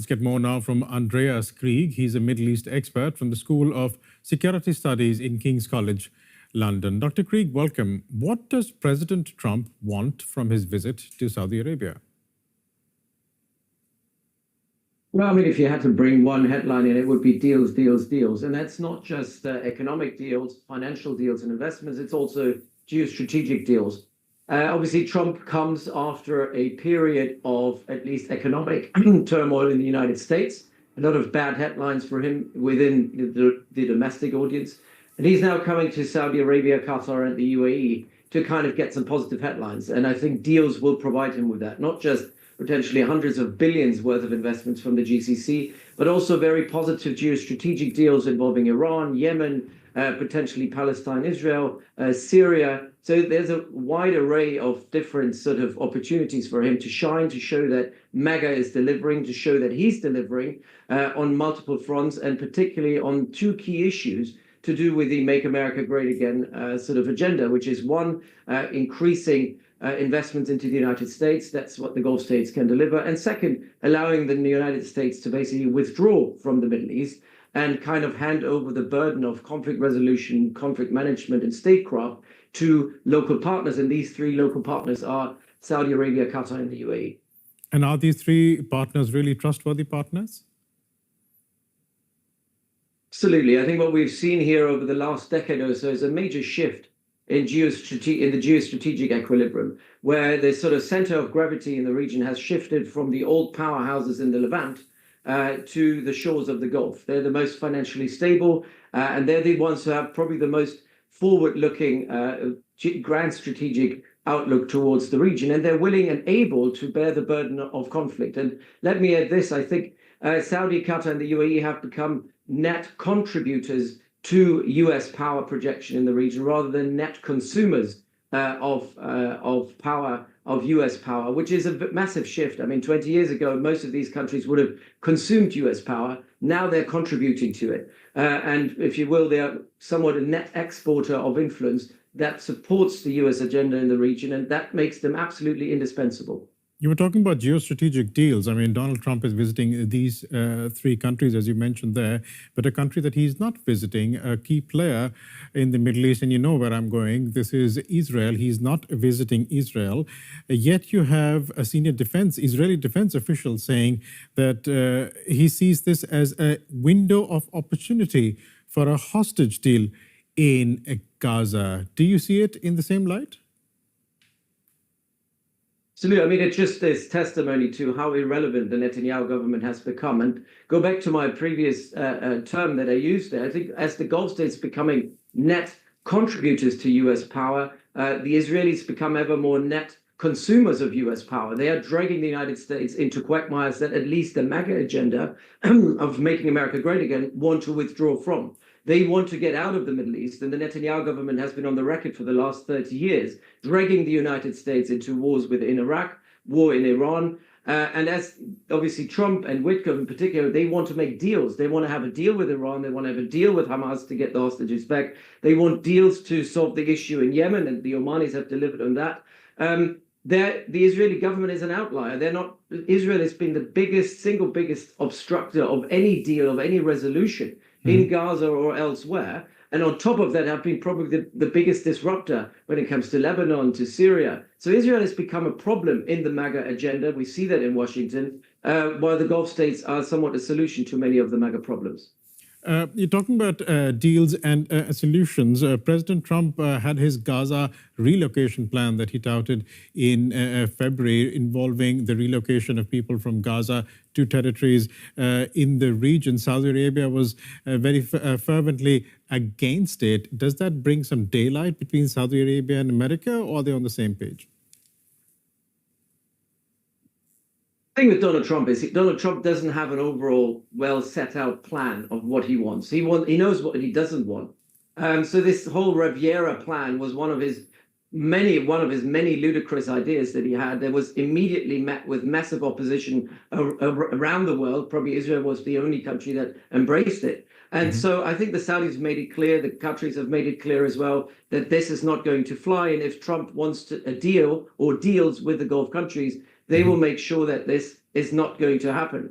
Let's get more now from Andreas Krieg. He's a Middle East expert from the School of Security Studies in King's College, London. Dr. Krieg, welcome. What does President Trump want from his visit to Saudi Arabia? Well, I mean, if you had to bring one headline in, it would be deals, deals, deals. And that's not just economic deals, financial deals and investments. It's also geostrategic deals. Obviously, Trump comes after a period of at least economic turmoil in the United States. A lot of bad headlines for him within the domestic audience. And he's now coming to Saudi Arabia, Qatar, and the UAE to kind of get some positive headlines. And I think deals will provide him with that, not just potentially hundreds of billions worth of investments from the GCC, but also very positive geostrategic deals involving Iran, Yemen, potentially Palestine, Israel, Syria. So there's a wide array of different sort of opportunities for him to shine, to show that MAGA is delivering, to show that he's delivering on multiple fronts, and particularly on two key issues to do with the Make America Great Again sort of agenda, which is one, increasing investments into the United States. That's what the Gulf states can deliver. And second, allowing the United States to basically withdraw from the Middle East and kind of hand over the burden of conflict resolution, conflict management, and statecraft to local partners. And these three local partners are Saudi Arabia, Qatar, and the UAE. And are these three partners really trustworthy partners? Absolutely. I think what we've seen here over the last decade or so is a major shift in the geostrategic equilibrium, where the sort of center of gravity in the region has shifted from the old powerhouses in the Levant to the shores of the Gulf. They're the most financially stable, and they're the ones who have probably the most forward-looking grand strategic outlook towards the region, and they're willing and able to bear the burden of conflict. And let me add this, I think Saudi, Qatar, and the UAE have become net contributors to US power projection in the region rather than net consumers of power, of US power, which is a massive shift. I mean, 20 years ago, most of these countries would have consumed US power. Now they're contributing to it. And if you will, they are somewhat a net exporter of influence that supports the US agenda in the region, and that makes them absolutely indispensable. You were talking about geostrategic deals. I mean, Donald Trump is visiting these three countries, as you mentioned there, but a country that he's not visiting, a key player in the Middle East, and you know where I'm going, this is Israel. He's not visiting Israel. Yet you have a senior Israeli defense official saying that he sees this as a window of opportunity for a hostage deal in Gaza. Do you see it in the same light? Absolutely. I mean, it's just this testimony to how irrelevant the Netanyahu government has become. And go back to my previous term that I used there. I think as the Gulf states becoming net contributors to US power, the Israelis become ever more net consumers of US power. They are dragging the United States into quagmires that at least the MAGA agenda of making America great again want to withdraw from. They want to get out of the Middle East, and the Netanyahu government has been on the record for the last 30 years, dragging the United States into wars within Iraq, war in Iran. And as obviously Trump and Whitcomb in particular, they want to make deals. They want to have a deal with Iran. They want to have a deal with Hamas to get the hostages back. They want deals to solve the issue in Yemen, and the Omanis have delivered on that. The Israeli government is an outlier. They're not. Israel has been the single biggest obstructor of any deal, of any resolution in Gaza or elsewhere. And on top of that, have been probably the biggest disruptor when it comes to Lebanon, to Syria. So Israel has become a problem in the MAGA agenda. We see that in Washington, while the Gulf states are somewhat a solution to many of the MAGA problems. You're talking about deals and solutions. President Trump had his Gaza relocation plan that he touted in February, involving the relocation of people from Gaza to territories in the region. Saudi Arabia was very fervently against it. Does that bring some daylight between Saudi Arabia and America, or are they on the same page? The thing with Donald Trump is Donald Trump doesn't have an overall well set out plan of what he wants. He knows what he doesn't want. So this whole Riviera plan was one of his many ludicrous ideas that he had. That was immediately met with massive opposition around the world. Probably Israel was the only country that embraced it. And so I think the Saudis made it clear, the countries have made it clear as well, that this is not going to fly. And if Trump wants a deal or deals with the Gulf countries, they will make sure that this is not going to happen.